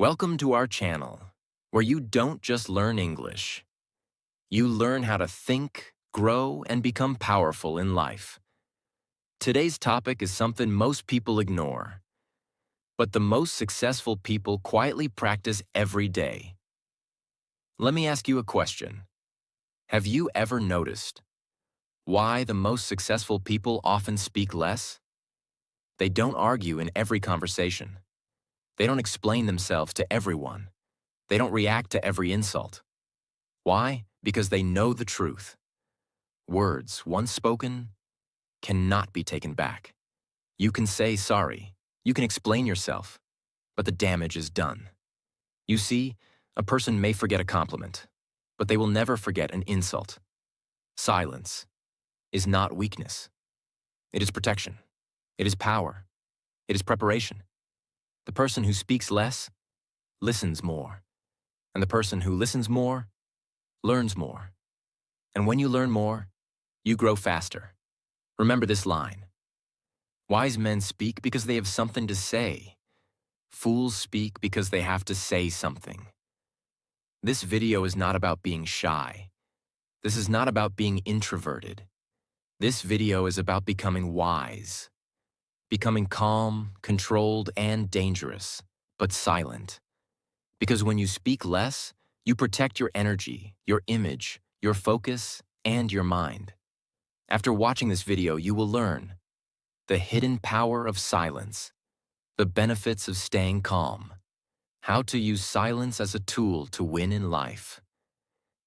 Welcome to our channel, where you don't just learn English. You learn how to think, grow, and become powerful in life. Today's topic is something most people ignore, but the most successful people quietly practice every day. Let me ask you a question. Have you ever noticed why the most successful people often speak less? They don't argue in every conversation. They don't explain themselves to everyone. They don't react to every insult. Why? Because they know the truth. Words, once spoken, cannot be taken back. You can say sorry. You can explain yourself. But the damage is done. You see, a person may forget a compliment, but they will never forget an insult. Silence is not weakness. It is protection. It is power. It is preparation. The person who speaks less listens more. And the person who listens more learns more. And when you learn more, you grow faster. Remember this line. Wise men speak because they have something to say. Fools speak because they have to say something. This video is not about being shy. This is not about being introverted. This video is about becoming wise. Becoming calm, controlled, and dangerous, but silent. Because when you speak less, you protect your energy, your image, your focus, and your mind. After watching this video, you will learn the hidden power of silence, the benefits of staying calm, how to use silence as a tool to win in life,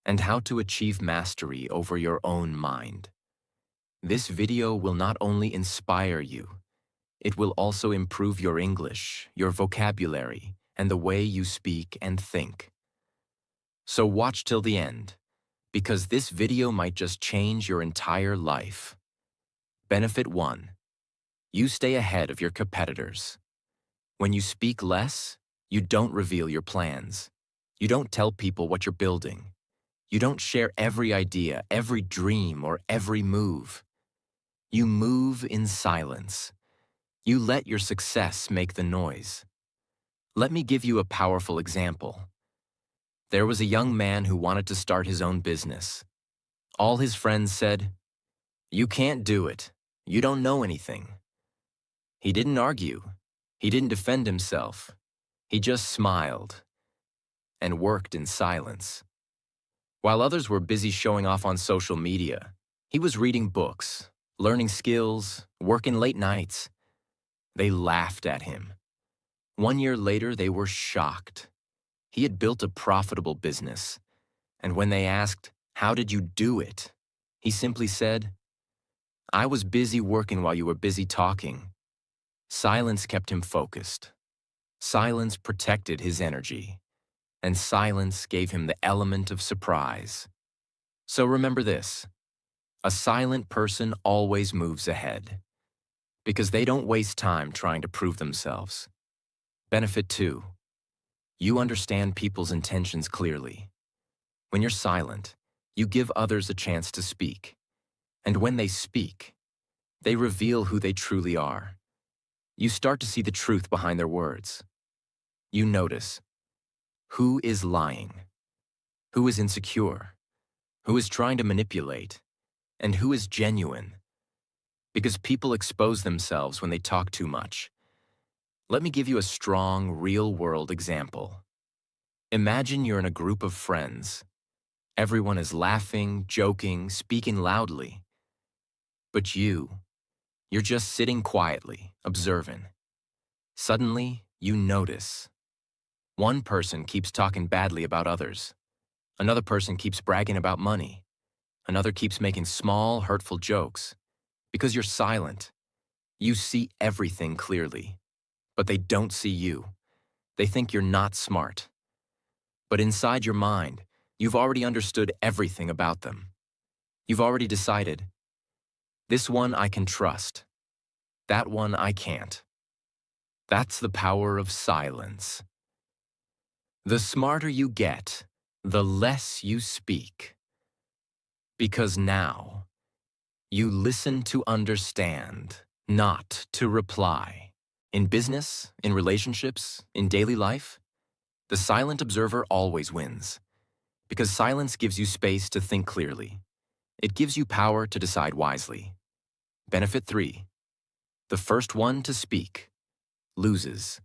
and how to achieve mastery over your own mind. This video will not only inspire you, it will also improve your English, your vocabulary, and the way you speak and think. So watch till the end, because this video might just change your entire life. Benefit 1. You stay ahead of your competitors. When you speak less, you don't reveal your plans. You don't tell people what you're building. You don't share every idea, every dream, or every move. You move in silence. You let your success make the noise. Let me give you a powerful example. There was a young man who wanted to start his own business. All his friends said, "You can't do it. You don't know anything." He didn't argue. He didn't defend himself. He just smiled and worked in silence. While others were busy showing off on social media, he was reading books, learning skills, working late nights. They laughed at him. 1 year later, they were shocked. He had built a profitable business, and when they asked, "How did you do it?" he simply said, "I was busy working while you were busy talking." Silence kept him focused. Silence protected his energy, and silence gave him the element of surprise. So remember this, a silent person always moves ahead, because they don't waste time trying to prove themselves. Benefit 2. You understand people's intentions clearly. When you're silent, you give others a chance to speak. And when they speak, they reveal who they truly are. You start to see the truth behind their words. You notice who is lying, who is insecure, who is trying to manipulate, and who is genuine. Because people expose themselves when they talk too much. Let me give you a strong, real-world example. Imagine you're in a group of friends. Everyone is laughing, joking, speaking loudly. But you're just sitting quietly, observing. Suddenly, you notice. One person keeps talking badly about others. Another person keeps bragging about money. Another keeps making small, hurtful jokes. Because you're silent, you see everything clearly. But they don't see you. They think you're not smart. But inside your mind, you've already understood everything about them. You've already decided, this one I can trust. That one I can't. That's the power of silence. The smarter you get, the less you speak. Because now, you listen to understand, not to reply. In business, in relationships, in daily life, The silent observer always wins, because silence gives you space to think clearly. It gives you power to decide wisely. Benefit 3. The first one to speak loses.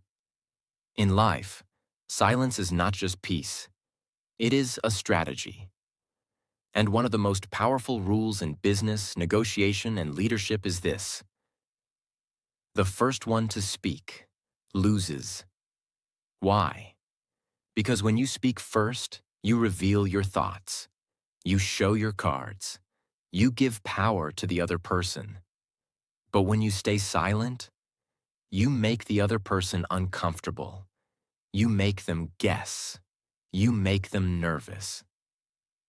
In life, silence is not just peace. It is a strategy. And one of the most powerful rules in business, negotiation, and leadership is this: the first one to speak loses. Why? Because when you speak first, you reveal your thoughts. You show your cards. You give power to the other person. But when you stay silent, you make the other person uncomfortable. You make them guess. You make them nervous.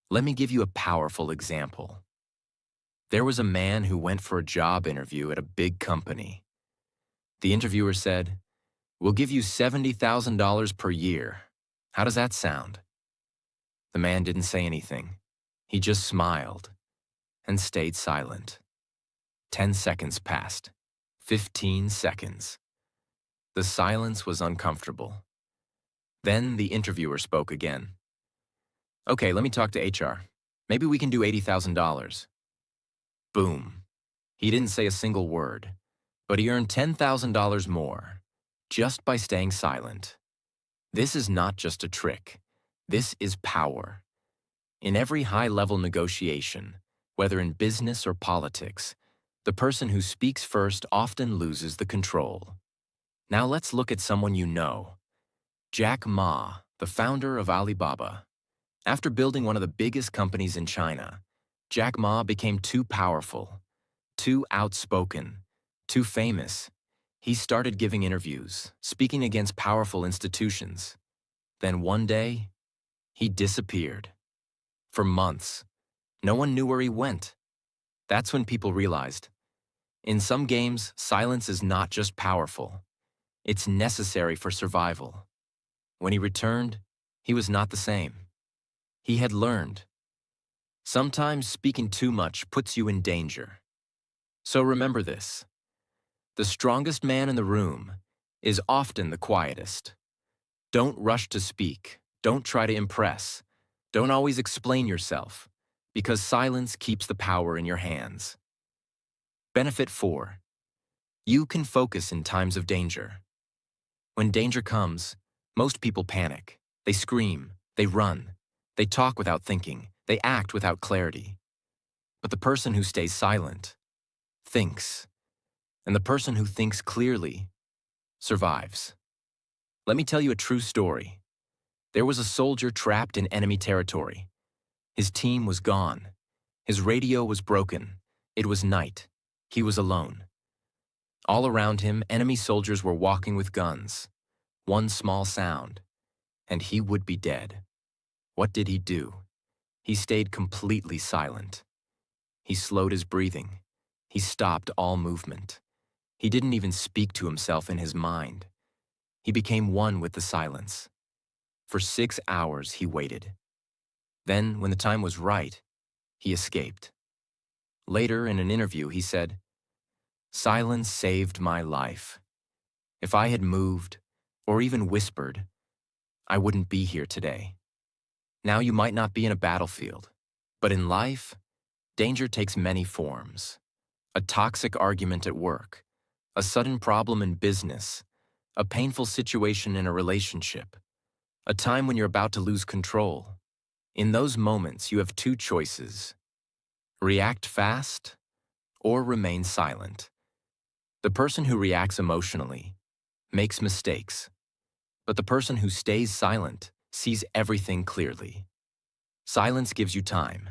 Let me give you a powerful example. There was a man who went for a job interview at a big company. The interviewer said, "We'll give you $70,000 per year. How does that sound?" The man didn't say anything. He just smiled and stayed silent. 10 seconds passed. 15 seconds. The silence was uncomfortable. Then the interviewer spoke again. "Okay, let me talk to HR. Maybe we can do $80,000. Boom. He didn't say a single word, but he earned $10,000 more just by staying silent. This is not just a trick. This is power. In every high-level negotiation, whether in business or politics, the person who speaks first often loses the control. Now let's look at someone you know. Jack Ma, the founder of Alibaba. After building one of the biggest companies in China, Jack Ma became too powerful, too outspoken, too famous. He started giving interviews, speaking against powerful institutions. Then one day, he disappeared. For months, no one knew where he went. That's when people realized, in some games, silence is not just powerful. It's necessary for survival. When he returned, he was not the same. He had learned. Sometimes speaking too much puts you in danger. So remember this: the strongest man in the room is often the quietest. Don't rush to speak. Don't try to impress. Don't always explain yourself, because silence keeps the power in your hands. Benefit 4. You can focus in times of danger. When danger comes, most people panic. They scream. They run. They talk without thinking. They act without clarity. But the person who stays silent thinks. And the person who thinks clearly survives. Let me tell you a true story. There was a soldier trapped in enemy territory. His team was gone. His radio was broken. It was night. He was alone. All around him, enemy soldiers were walking with guns. One small sound, and he would be dead. What did he do? He stayed completely silent. He slowed his breathing. He stopped all movement. He didn't even speak to himself in his mind. He became one with the silence. For 6 hours he waited. Then, when the time was right, he escaped. Later, in an interview, he said, "Silence saved my life. If I had moved, or even whispered, I wouldn't be here today." Now you might not be in a battlefield, but in life, danger takes many forms. A toxic argument at work, a sudden problem in business, a painful situation in a relationship, a time when you're about to lose control. In those moments, you have two choices: react fast or remain silent. The person who reacts emotionally makes mistakes, but the person who stays silent sees everything clearly. Silence gives you time.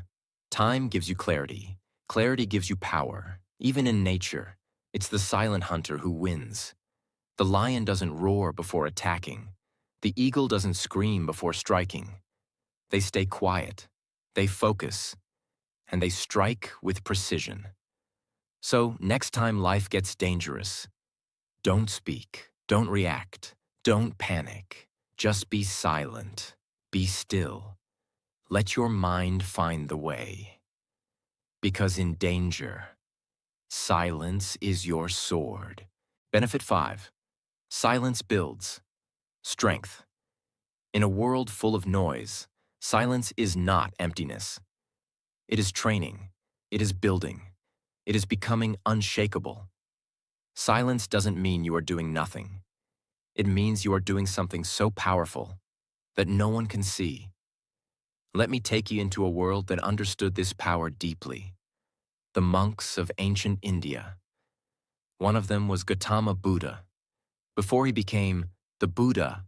Time gives you clarity. Clarity gives you power. Even in nature, it's the silent hunter who wins. The lion doesn't roar before attacking. The eagle doesn't scream before striking. They stay quiet, they focus, and they strike with precision. So, next time life gets dangerous, don't speak, don't react, don't panic. Just be silent, be still. Let your mind find the way. Because in danger, silence is your sword. Benefit 5. Silence builds strength. In a world full of noise, silence is not emptiness. It is training. It is building. It is becoming unshakable. Silence doesn't mean you are doing nothing. It means you are doing something so powerful that no one can see. Let me take you into a world that understood this power deeply. The monks of ancient India. One of them was Gautama Buddha. Before he became the Buddha,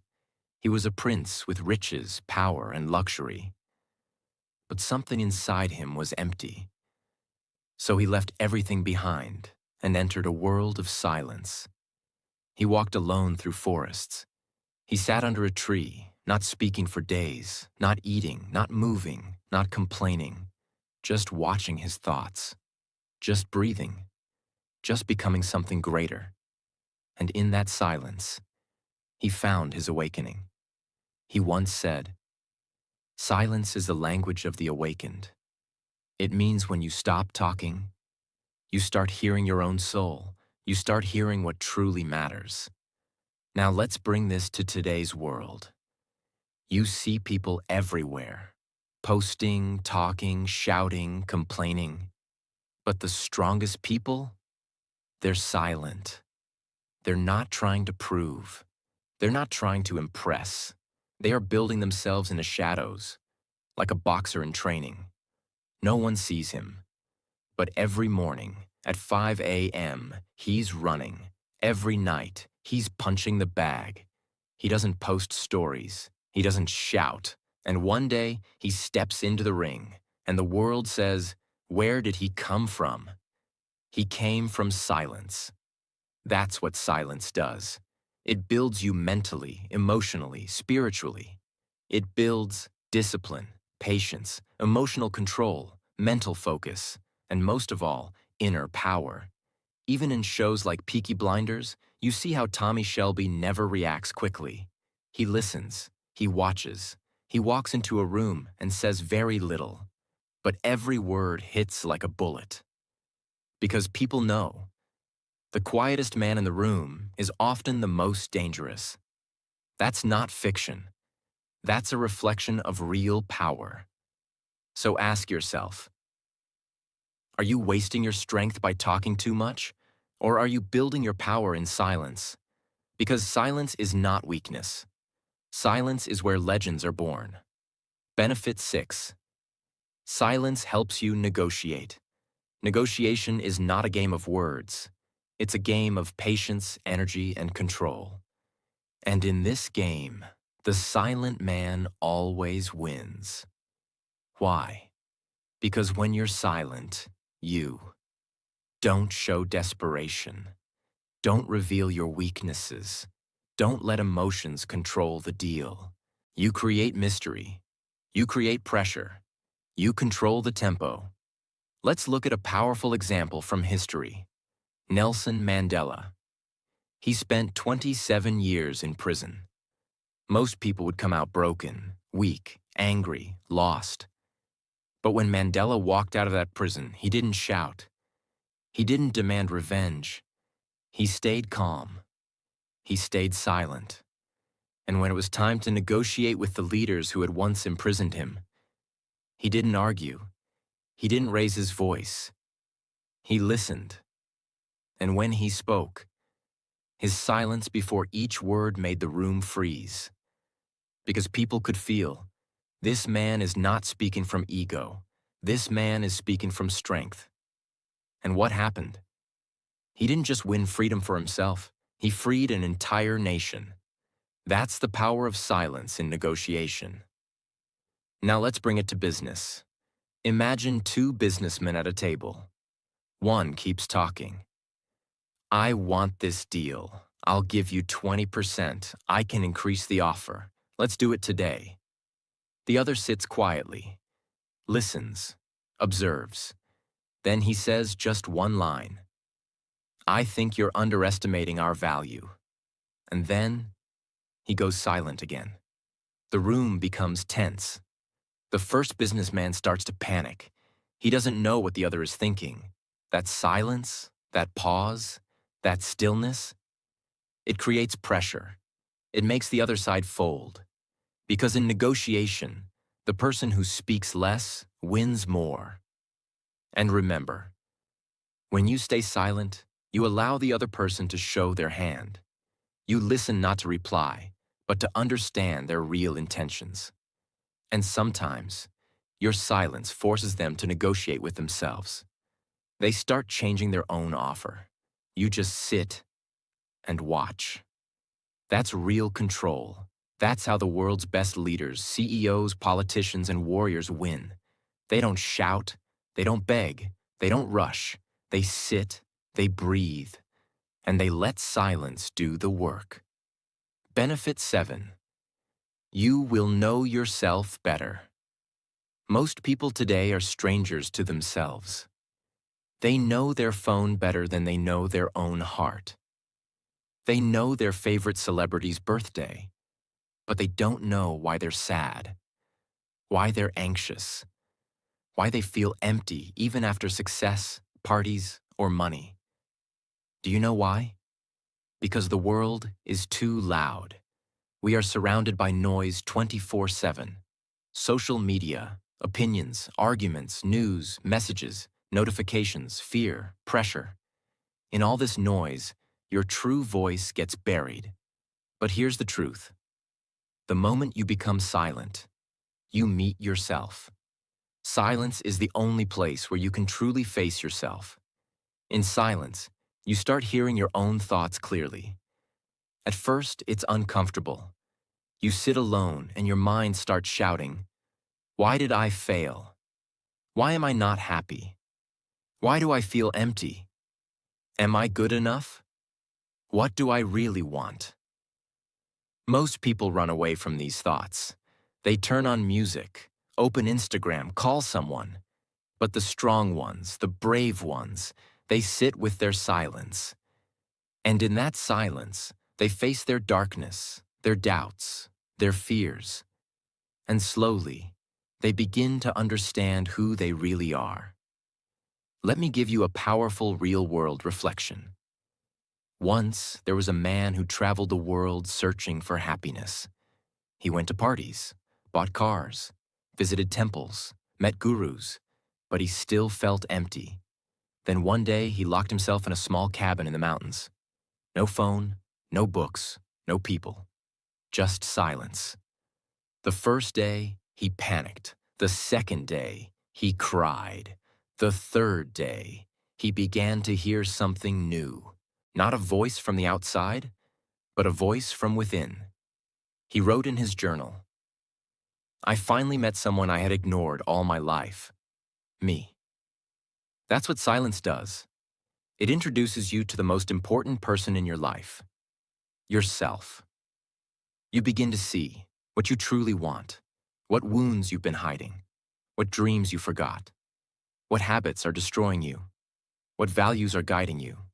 he was a prince with riches, power, and luxury. But something inside him was empty. So he left everything behind and entered a world of silence. He walked alone through forests. He sat under a tree, not speaking for days, not eating, not moving, not complaining, just watching his thoughts, just breathing, just becoming something greater. And in that silence, he found his awakening. He once said, "Silence is the language of the awakened." It means when you stop talking, you start hearing your own soul. You start hearing what truly matters. Now let's bring this to today's world. You see people everywhere, posting, talking, shouting, complaining. But the strongest people, they're silent. They're not trying to prove. They're not trying to impress. They are building themselves in the shadows, like a boxer in training. No one sees him. But every morning, at 5 a.m., he's running. Every night, he's punching the bag. He doesn't post stories. He doesn't shout. And one day, he steps into the ring, and the world says, "Where did he come from?" He came from silence. That's what silence does. It builds you mentally, emotionally, spiritually. It builds discipline, patience, emotional control, mental focus, and most of all, inner power. Even in shows like Peaky Blinders, you see how Tommy Shelby never reacts quickly. He listens, he watches, he walks into a room and says very little, but every word hits like a bullet. Because people know, the quietest man in the room is often the most dangerous. That's not fiction. That's a reflection of real power. So ask yourself, are you wasting your strength by talking too much? Or are you building your power in silence? Because silence is not weakness. Silence is where legends are born. Benefit 6. Silence helps you negotiate. Negotiation is not a game of words. It's a game of patience, energy, and control. And in this game, the silent man always wins. Why? Because when you're silent, you don't show desperation. Don't reveal your weaknesses. Don't let emotions control the deal. You create mystery. You create pressure. You control the tempo. Let's look at a powerful example from history. Nelson Mandela. He spent 27 years in prison. Most people would come out broken, weak, angry, lost. But when Mandela walked out of that prison, he didn't shout. He didn't demand revenge. He stayed calm. He stayed silent. And when it was time to negotiate with the leaders who had once imprisoned him, he didn't argue. He didn't raise his voice. He listened. And when he spoke, his silence before each word made the room freeze. Because people could feel, this man is not speaking from ego. This man is speaking from strength. And what happened? He didn't just win freedom for himself. He freed an entire nation. That's the power of silence in negotiation. Now let's bring it to business. Imagine two businessmen at a table. One keeps talking. "I want this deal. I'll give you 20%. I can increase the offer. Let's do it today." The other sits quietly, listens, observes. Then he says just one line. "I think you're underestimating our value." And then he goes silent again. The room becomes tense. The first businessman starts to panic. He doesn't know what the other is thinking. That silence, that pause, that stillness, it creates pressure. It makes the other side fold. Because in negotiation, the person who speaks less wins more. And remember, when you stay silent, you allow the other person to show their hand. You listen not to reply, but to understand their real intentions. And sometimes, your silence forces them to negotiate with themselves. They start changing their own offer. You just sit and watch. That's real control. That's how the world's best leaders, CEOs, politicians, and warriors win. They don't shout, they don't beg, they don't rush. They sit, they breathe, and they let silence do the work. Benefit 7. You will know yourself better. Most people today are strangers to themselves. They know their phone better than they know their own heart. They know their favorite celebrity's birthday, but they don't know why they're sad, why they're anxious, why they feel empty even after success, parties, or money. Do you know why? Because the world is too loud. We are surrounded by noise 24/7. Social media, opinions, arguments, news, messages, notifications, fear, pressure. In all this noise, your true voice gets buried. But here's the truth. The moment you become silent, you meet yourself. Silence is the only place where you can truly face yourself. In silence, you start hearing your own thoughts clearly. At first, it's uncomfortable. You sit alone and your mind starts shouting, "Why did I fail? Why am I not happy? Why do I feel empty? Am I good enough? What do I really want?" Most people run away from these thoughts. They turn on music, open Instagram, call someone. But the strong ones, the brave ones, they sit with their silence. And in that silence, they face their darkness, their doubts, their fears. And slowly, they begin to understand who they really are. Let me give you a powerful real-world reflection. Once, there was a man who traveled the world searching for happiness. He went to parties, bought cars, visited temples, met gurus, but he still felt empty. Then one day, he locked himself in a small cabin in the mountains. No phone, no books, no people, just silence. The first day, he panicked. The second day, he cried. The third day, he began to hear something new. Not a voice from the outside, but a voice from within. He wrote in his journal, "I finally met someone I had ignored all my life. Me." That's what silence does. It introduces you to the most important person in your life, yourself. You begin to see what you truly want, what wounds you've been hiding, what dreams you forgot, what habits are destroying you, what values are guiding you.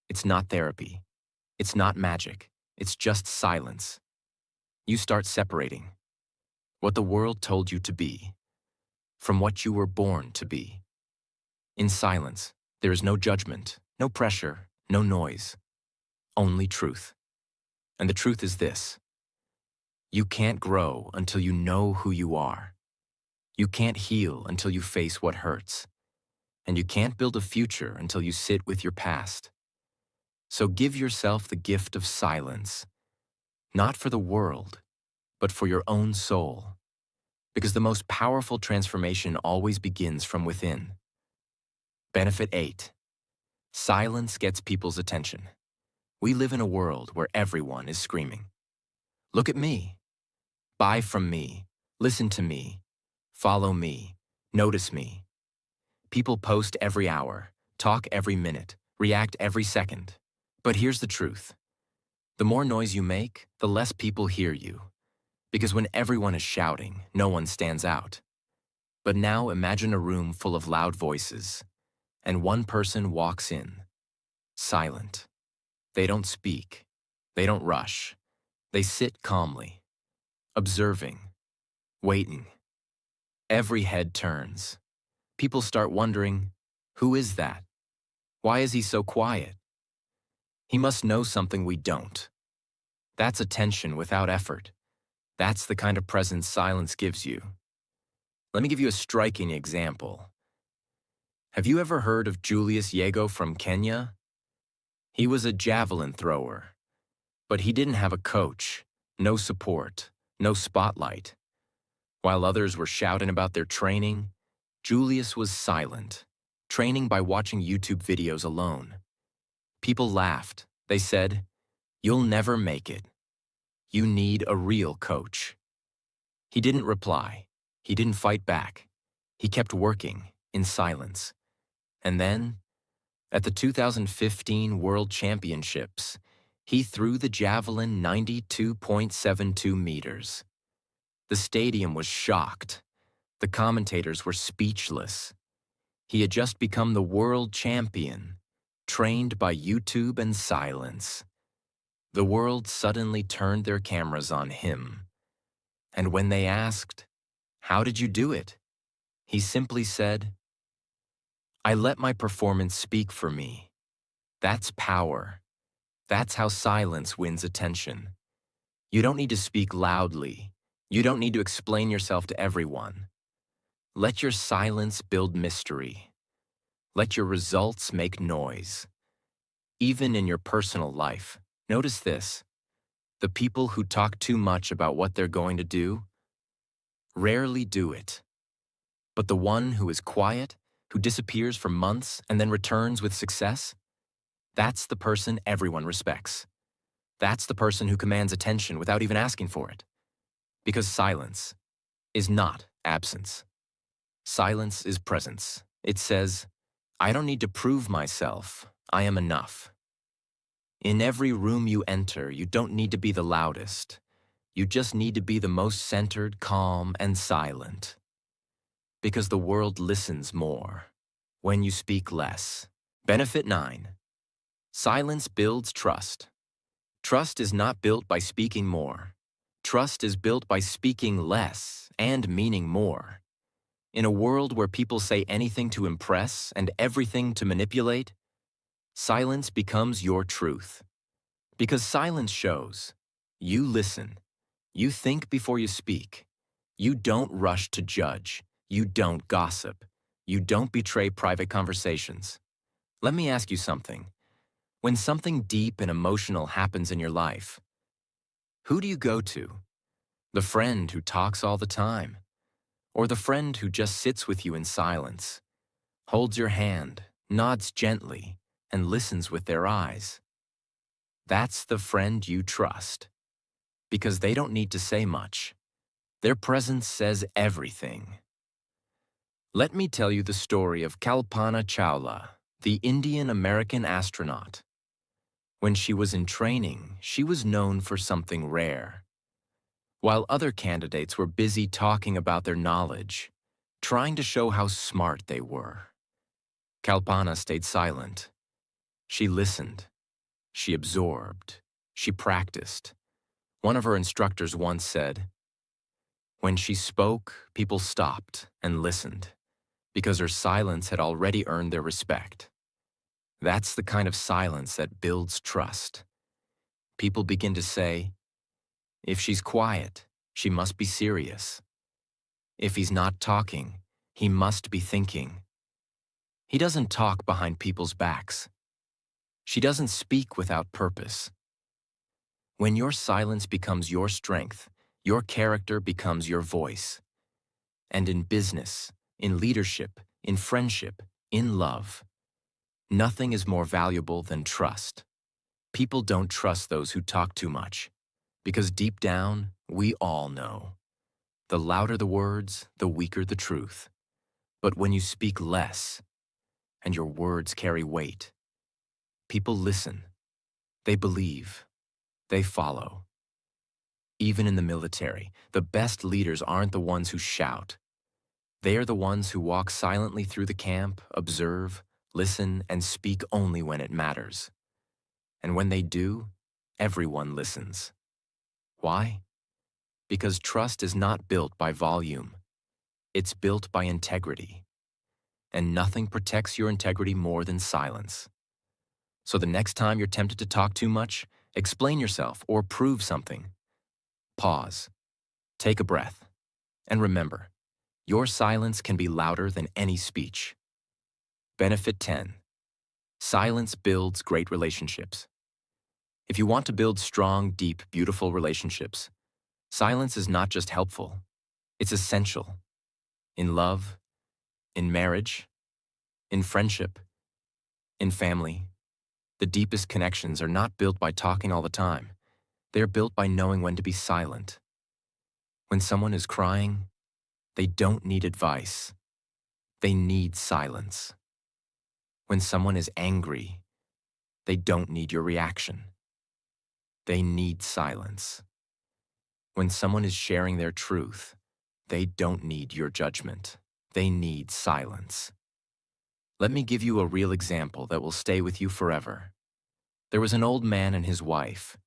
It's not therapy. It's not magic. It's just silence. You start separating what the world told you to be from what you were born to be. In silence, there is no judgment, no pressure, no noise, only truth. And the truth is this: you can't grow until you know who you are. You can't heal until you face what hurts. And you can't build a future until you sit with your past. So give yourself the gift of silence, not for the world, but for your own soul. Because the most powerful transformation always begins from within. Benefit 8. Silence gets people's attention. We live in a world where everyone is screaming. Look at me. Buy from me. Listen to me. Follow me. Notice me. People post every hour, talk every minute, react every second. But here's the truth. The more noise you make, the less people hear you. Because when everyone is shouting, no one stands out. But now imagine a room full of loud voices, and one person walks in, silent. They don't speak. They don't rush. They sit calmly, observing, waiting. Every head turns. People start wondering, who is that? Why is he so quiet? He must know something we don't. That's attention without effort. That's the kind of presence silence gives you. Let me give you a striking example. Have you ever heard of Julius Yego from Kenya? He was a javelin thrower, but he didn't have a coach, no support, no spotlight. While others were shouting about their training, Julius was silent, training by watching YouTube videos alone. People laughed. They said, "You'll never make it. You need a real coach." He didn't reply. He didn't fight back. He kept working in silence. And then, at the 2015 World Championships, he threw the javelin 92.72 meters. The stadium was shocked. The commentators were speechless. He had just become the world champion, trained by YouTube and silence. The world suddenly turned their cameras on him. And when they asked, "How did you do it?" he simply said, "I let my performance speak for me." That's power. That's how silence wins attention. You don't need to speak loudly. You don't need to explain yourself to everyone. Let your silence build mystery. Let your results make noise. Even in your personal life, notice this. The people who talk too much about what they're going to do rarely do it. But the one who is quiet, who disappears for months and then returns with success, that's the person everyone respects. That's the person who commands attention without even asking for it. Because silence is not absence. Silence is presence. It says, "I don't need to prove myself. I am enough." In every room you enter, you don't need to be the loudest. You just need to be the most centered, calm, and silent. Because the world listens more when you speak less. Benefit 9. Silence builds trust. Trust is not built by speaking more. Trust is built by speaking less and meaning more. In a world where people say anything to impress and everything to manipulate, silence becomes your truth. Because silence shows you listen, you think before you speak, you don't rush to judge, you don't gossip, you don't betray private conversations. Let me ask you something. When something deep and emotional happens in your life, who do you go to? The friend who talks all the time? Or the friend who just sits with you in silence, holds your hand, nods gently, and listens with their eyes? That's the friend you trust. Because they don't need to say much. Their presence says everything. Let me tell you the story of Kalpana Chawla, the Indian-American astronaut. When she was in training, she was known for something rare. While other candidates were busy talking about their knowledge, trying to show how smart they were, Kalpana stayed silent. She listened. She absorbed. She practiced. One of her instructors once said, "When she spoke, people stopped and listened, because her silence had already earned their respect." That's the kind of silence that builds trust. People begin to say, "If she's quiet, she must be serious. If he's not talking, he must be thinking." He doesn't talk behind people's backs. She doesn't speak without purpose. When your silence becomes your strength, your character becomes your voice. And in business, in leadership, in friendship, in love, nothing is more valuable than trust. People don't trust those who talk too much, because deep down, we all know. The louder the words, the weaker the truth. But when you speak less, and your words carry weight, people listen. They believe. They follow. Even in the military, the best leaders aren't the ones who shout. They are the ones who walk silently through the camp, observe, listen, and speak only when it matters. And when they do, everyone listens. Why? Because trust is not built by volume. It's built by integrity. And nothing protects your integrity more than silence. So the next time you're tempted to talk too much, explain yourself or prove something. Pause. Take a breath. And remember, your silence can be louder than any speech. Benefit 10. Silence builds great relationships. If you want to build strong, deep, beautiful relationships, silence is not just helpful, it's essential. In love, in marriage, in friendship, in family, the deepest connections are not built by talking all the time. They are built by knowing when to be silent. When someone is crying, they don't need advice. They need silence. When someone is angry, they don't need your reaction. They need silence. When someone is sharing their truth, they don't need your judgment. They need silence. Let me give you a real example that will stay with you forever. There was an old man and his wife.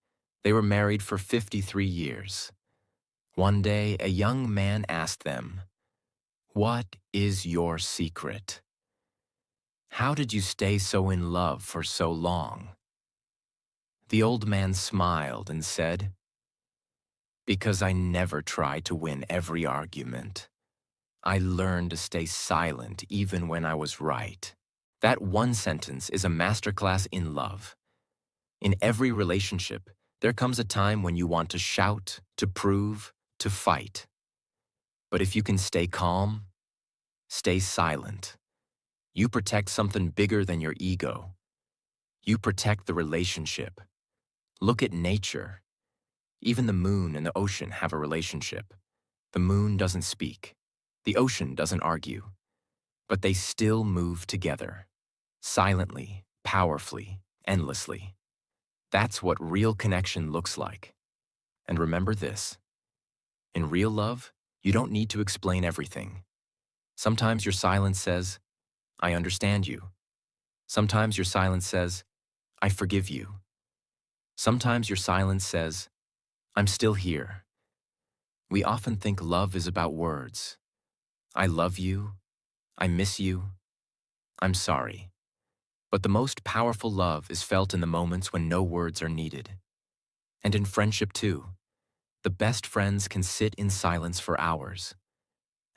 They were married for 53 years. One day, a young man asked them, "What is your secret? How did you stay so in love for so long?" The old man smiled and said, "Because I never tried to win every argument. I learned to stay silent even when I was right." That one sentence is a masterclass in love. In every relationship, there comes a time when you want to shout, to prove, to fight. But if you can stay calm, stay silent, you protect something bigger than your ego. You protect the relationship. Look at nature. Even the moon and the ocean have a relationship. The moon doesn't speak. The ocean doesn't argue. But they still move together. Silently, powerfully, endlessly. That's what real connection looks like. And remember this. In real love, you don't need to explain everything. Sometimes your silence says, "I understand you." Sometimes your silence says, "I forgive you." Sometimes your silence says, "I'm still here." We often think love is about words. I love you. I miss you. I'm sorry. But the most powerful love is felt in the moments when no words are needed. And in friendship too. The best friends can sit in silence for hours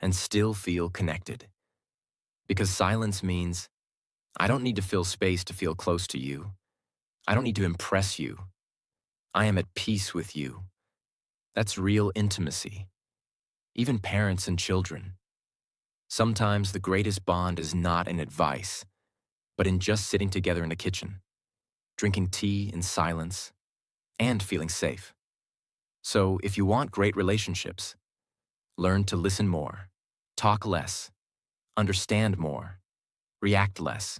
and still feel connected. Because silence means, I don't need to fill space to feel close to you. I don't need to impress you. I am at peace with you. That's real intimacy. Even parents and children. Sometimes the greatest bond is not in advice, but in just sitting together in the kitchen, drinking tea in silence, and feeling safe. So if you want great relationships, learn to listen more, talk less, understand more, react less,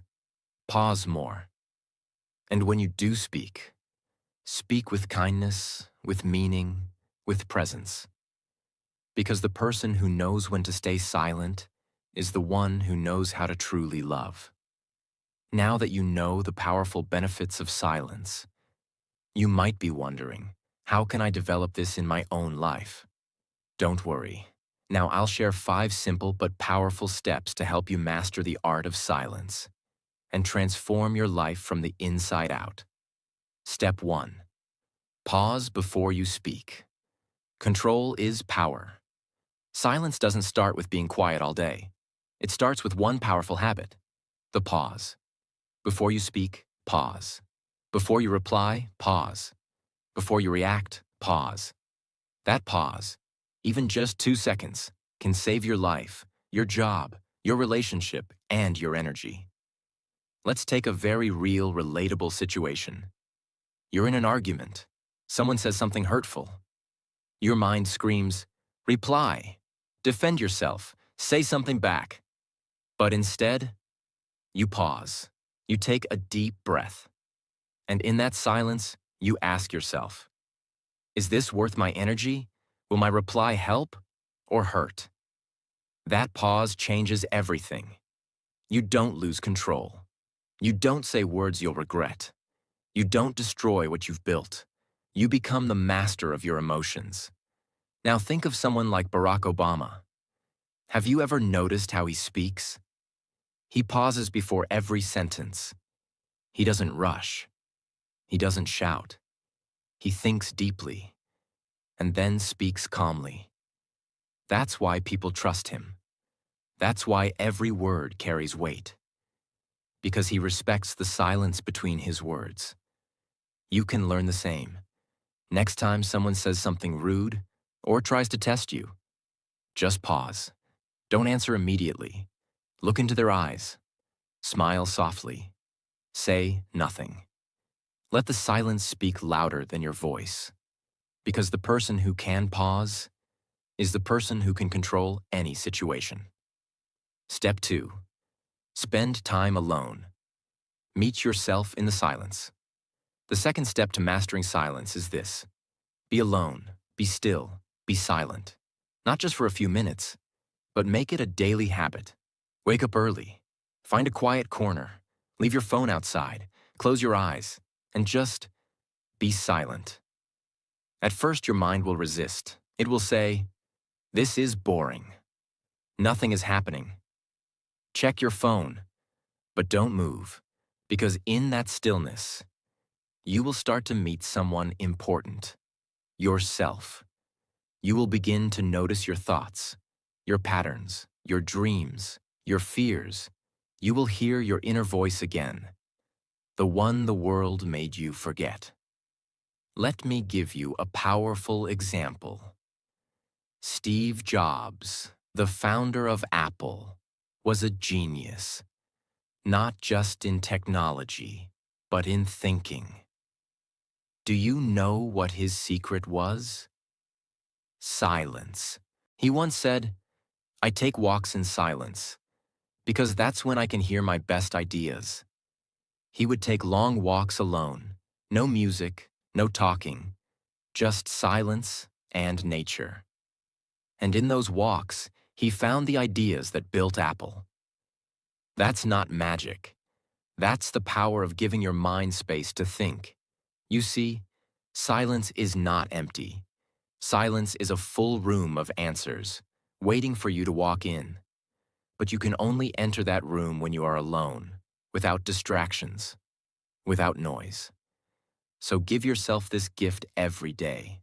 pause more. And when you do speak, speak with kindness, with meaning, with presence. Because the person who knows when to stay silent is the one who knows how to truly love. Now that you know the powerful benefits of silence, you might be wondering, how can I develop this in my own life? Don't worry. Now I'll share 5 simple but powerful steps to help you master the art of silence and transform your life from the inside out. Step 1. Pause before you speak. Control is power. Silence doesn't start with being quiet all day. It starts with one powerful habit, the pause. Before you speak, pause. Before you reply, pause. Before you react, pause. That pause, even just 2 seconds, can save your life, your job, your relationship, and your energy. Let's take a very real, relatable situation. You're in an argument. Someone says something hurtful. Your mind screams, reply, defend yourself, say something back. But instead, you pause. You take a deep breath. And in that silence, you ask yourself, is this worth my energy? Will my reply help or hurt? That pause changes everything. You don't lose control. You don't say words you'll regret. You don't destroy what you've built. You become the master of your emotions. Now think of someone like Barack Obama. Have you ever noticed how he speaks? He pauses before every sentence. He doesn't rush. He doesn't shout. He thinks deeply and then speaks calmly. That's why people trust him. That's why every word carries weight. Because he respects the silence between his words. You can learn the same. Next time someone says something rude or tries to test you, just pause. Don't answer immediately. Look into their eyes. Smile softly. Say nothing. Let the silence speak louder than your voice. Because the person who can pause is the person who can control any situation. Step 2. Spend time alone. Meet yourself in the silence. The second step to mastering silence is this. Be alone, be still, be silent. Not just for a few minutes, but make it a daily habit. Wake up early. Find a quiet corner. Leave your phone outside. Close your eyes. And just be silent. At first, your mind will resist. It will say, "This is boring. Nothing is happening." Check your phone, but don't move, because in that stillness, you will start to meet someone important, yourself. You will begin to notice your thoughts, your patterns, your dreams, your fears. You will hear your inner voice again, the one the world made you forget. Let me give you a powerful example. Steve Jobs, the founder of Apple, was a genius, not just in technology, but in thinking. Do you know what his secret was? Silence. He once said, "I take walks in silence, because that's when I can hear my best ideas." He would take long walks alone, no music, no talking, just silence and nature. And in those walks, he found the ideas that built Apple. That's not magic. That's the power of giving your mind space to think. You see, silence is not empty. Silence is a full room of answers, waiting for you to walk in. But you can only enter that room when you are alone, without distractions, without noise. So give yourself this gift every day.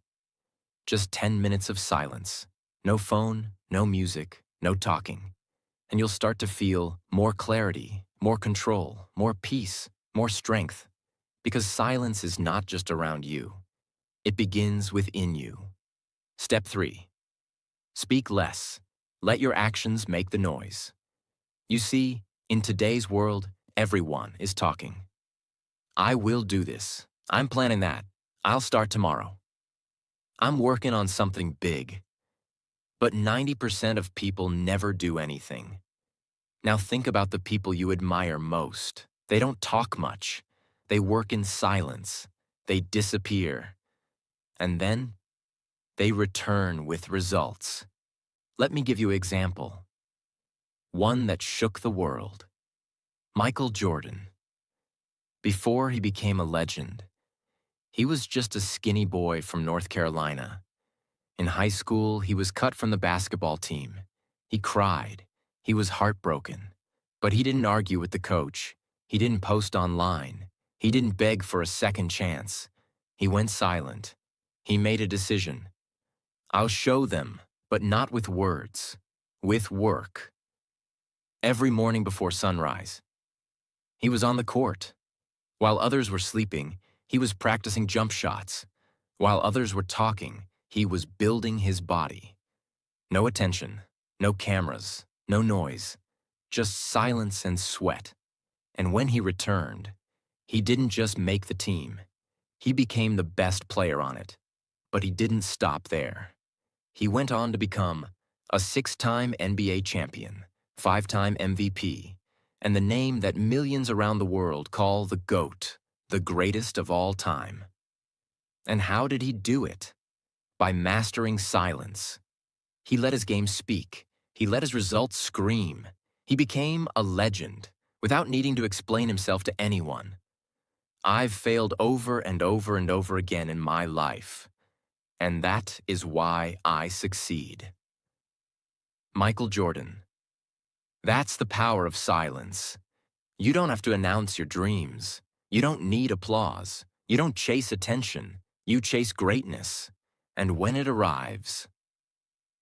Just 10 minutes of silence. No phone, no music, no talking. And you'll start to feel more clarity, more control, more peace, more strength. Because silence is not just around you. It begins within you. Step 3. Speak less. Let your actions make the noise. You see, in today's world, everyone is talking. "I will do this. I'm planning that. I'll start tomorrow. I'm working on something big." But 90% of people never do anything. Now think about the people you admire most. They don't talk much. They work in silence. They disappear. And then they return with results. Let me give you an example. One that shook the world. Michael Jordan. Before he became a legend, he was just a skinny boy from North Carolina. In high school, he was cut from the basketball team. He cried. He was heartbroken. But he didn't argue with the coach. He didn't post online. He didn't beg for a second chance. He went silent. He made a decision. "I'll show them, but not with words, with work." Every morning before sunrise, he was on the court. While others were sleeping, he was practicing jump shots. While others were talking, he was building his body. No attention, no cameras, no noise, just silence and sweat. And when he returned, he didn't just make the team. He became the best player on it. But he didn't stop there. He went on to become a 6-time NBA champion, 5-time MVP, and the name that millions around the world call the GOAT, the greatest of all time. And how did he do it? By mastering silence. He let his game speak. He let his results scream. He became a legend without needing to explain himself to anyone. I've failed over and over and over again in my life, and that is why I succeed. Michael Jordan. That's the power of silence. You don't have to announce your dreams. You don't need applause. You don't chase attention. You chase greatness. And when it arrives,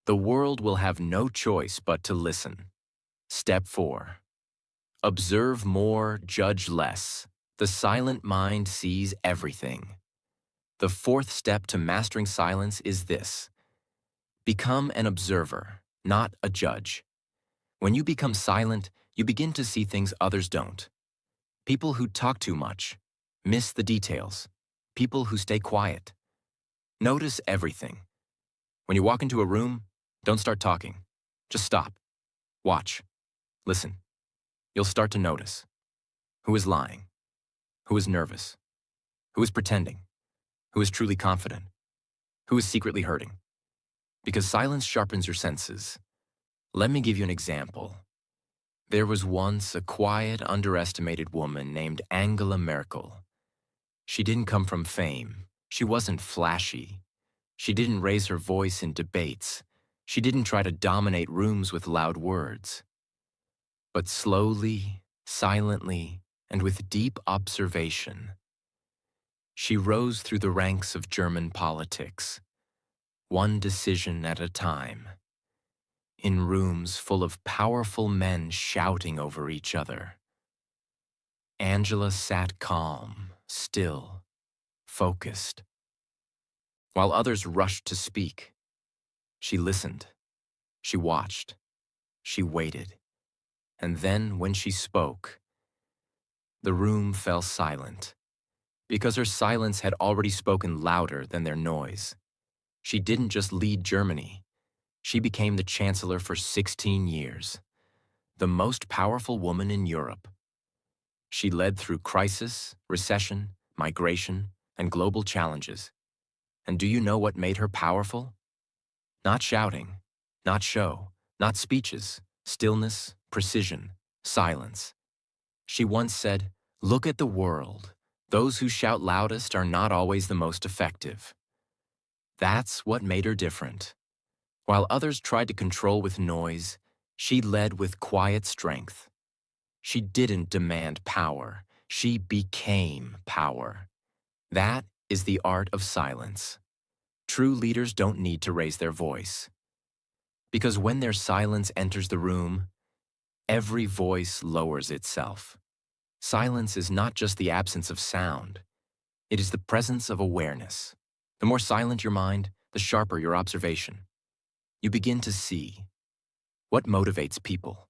the world will have no choice but to listen. Step 4. Observe more, judge less. The silent mind sees everything. The fourth step to mastering silence is this: become an observer, not a judge. When you become silent, you begin to see things others don't. People who talk too much miss the details. People who stay quiet notice everything. When you walk into a room, don't start talking. Just stop. Watch. Listen. You'll start to notice who is lying, who is nervous, who is pretending, who is truly confident, who is secretly hurting. Because silence sharpens your senses. Let me give you an example. There was once a quiet, underestimated woman named Angela Merkel. She didn't come from fame. She wasn't flashy. She didn't raise her voice in debates. She didn't try to dominate rooms with loud words. But slowly, silently, and with deep observation, she rose through the ranks of German politics, one decision at a time, in rooms full of powerful men shouting over each other. Angela sat calm, still, focused. While others rushed to speak, she listened, she watched, she waited. And then, when she spoke, the room fell silent, because her silence had already spoken louder than their noise. She didn't just lead Germany. She became the chancellor for 16 years, the most powerful woman in Europe. She led through crisis, recession, migration, and global challenges. And do you know what made her powerful? Not shouting, not show, not speeches, stillness, precision, silence. She once said, "Look at the world. Those who shout loudest are not always the most effective." That's what made her different. While others tried to control with noise, she led with quiet strength. She didn't demand power. She became power. That is the art of silence. True leaders don't need to raise their voice. Because when their silence enters the room, every voice lowers itself. Silence is not just the absence of sound. It is the presence of awareness. The more silent your mind, the sharper your observation. You begin to see what motivates people,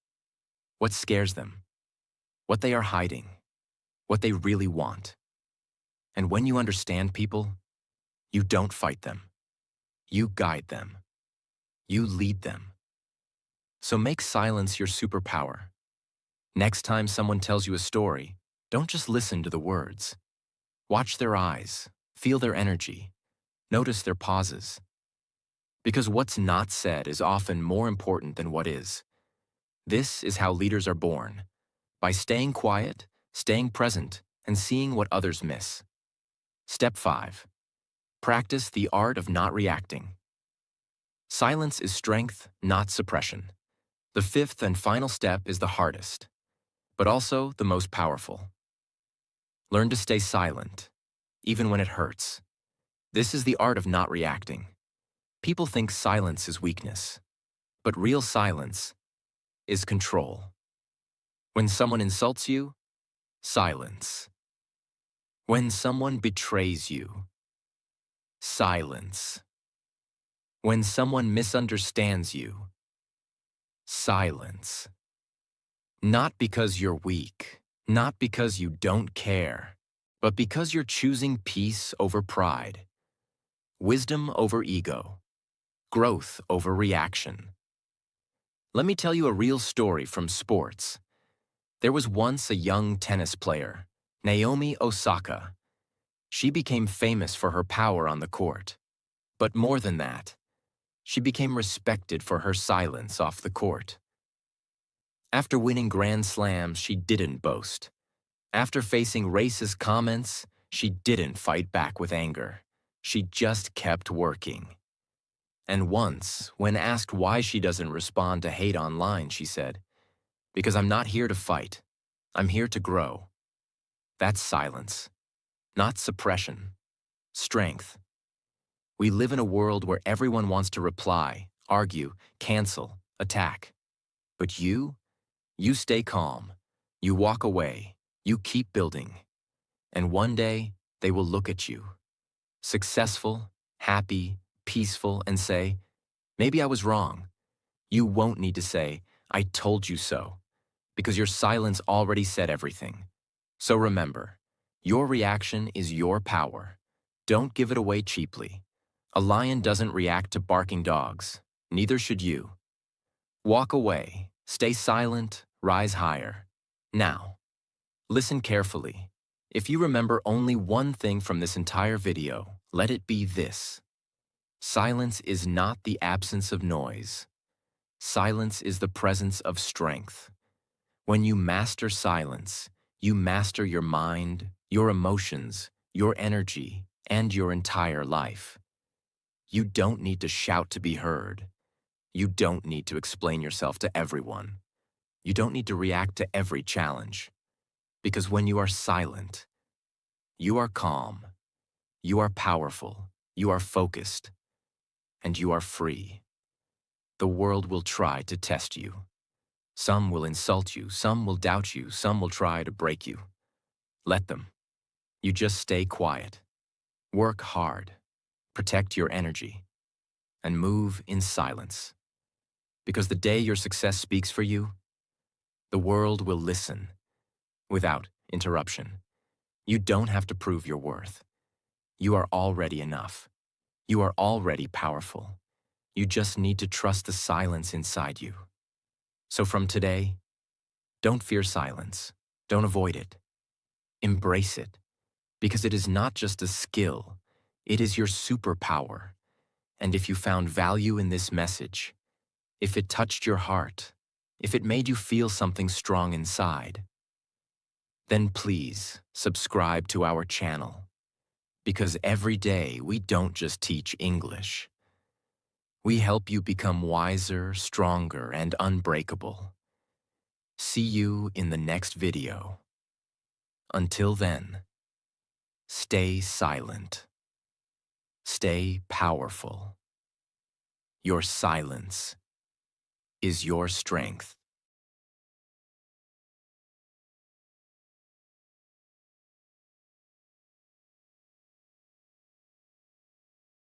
what scares them, what they are hiding, what they really want. And when you understand people, you don't fight them. You guide them. You lead them. So make silence your superpower. Next time someone tells you a story, don't just listen to the words. Watch their eyes, feel their energy, notice their pauses. Because what's not said is often more important than what is. This is how leaders are born, by staying quiet, staying present, and seeing what others miss. Step 5. Practice the art of not reacting. Silence is strength, not suppression. The fifth and final step is the hardest, but also the most powerful. Learn to stay silent, even when it hurts. This is the art of not reacting. People think silence is weakness, but real silence is control. When someone insults you, silence. When someone betrays you, silence. When someone misunderstands you, silence. Not because you're weak, not because you don't care, but because you're choosing peace over pride, wisdom over ego, growth over reaction. Let me tell you a real story from sports. There was once a young tennis player, Naomi Osaka. She became famous for her power on the court. But more than that, she became respected for her silence off the court. After winning Grand Slams, she didn't boast. After facing racist comments, she didn't fight back with anger. She just kept working. And once, when asked why she doesn't respond to hate online, she said, "Because I'm not here to fight. I'm here to grow." That's silence, not suppression. Strength. We live in a world where everyone wants to reply, argue, cancel, attack. But you stay calm. You walk away. You keep building. And one day, they will look at you, successful, happy, peaceful, and say, maybe I was wrong. You won't need to say, I told you so, because your silence already said everything. So remember, your reaction is your power. Don't give it away cheaply. A lion doesn't react to barking dogs. Neither should you. Walk away, stay silent, rise higher. Now, listen carefully. If you remember only one thing from this entire video, let it be this. Silence is not the absence of noise. Silence is the presence of strength. When you master silence, you master your mind, your emotions, your energy, and your entire life. You don't need to shout to be heard. You don't need to explain yourself to everyone. You don't need to react to every challenge. Because when you are silent, you are calm, you are powerful, you are focused, and you are free. The world will try to test you. Some will insult you, some will doubt you, some will try to break you. Let them. You just stay quiet. Work hard. Protect your energy. And move in silence. Because the day your success speaks for you, the world will listen without interruption. You don't have to prove your worth. You are already enough. You are already powerful. You just need to trust the silence inside you. So from today, don't fear silence. Don't avoid it. Embrace it, because it is not just a skill, it is your superpower. And if you found value in this message, if it touched your heart, if it made you feel something strong inside, then please subscribe to our channel. Because every day we don't just teach English. We help you become wiser, stronger, and unbreakable. See you in the next video. Until then, stay silent. Stay powerful. Your silence is your strength.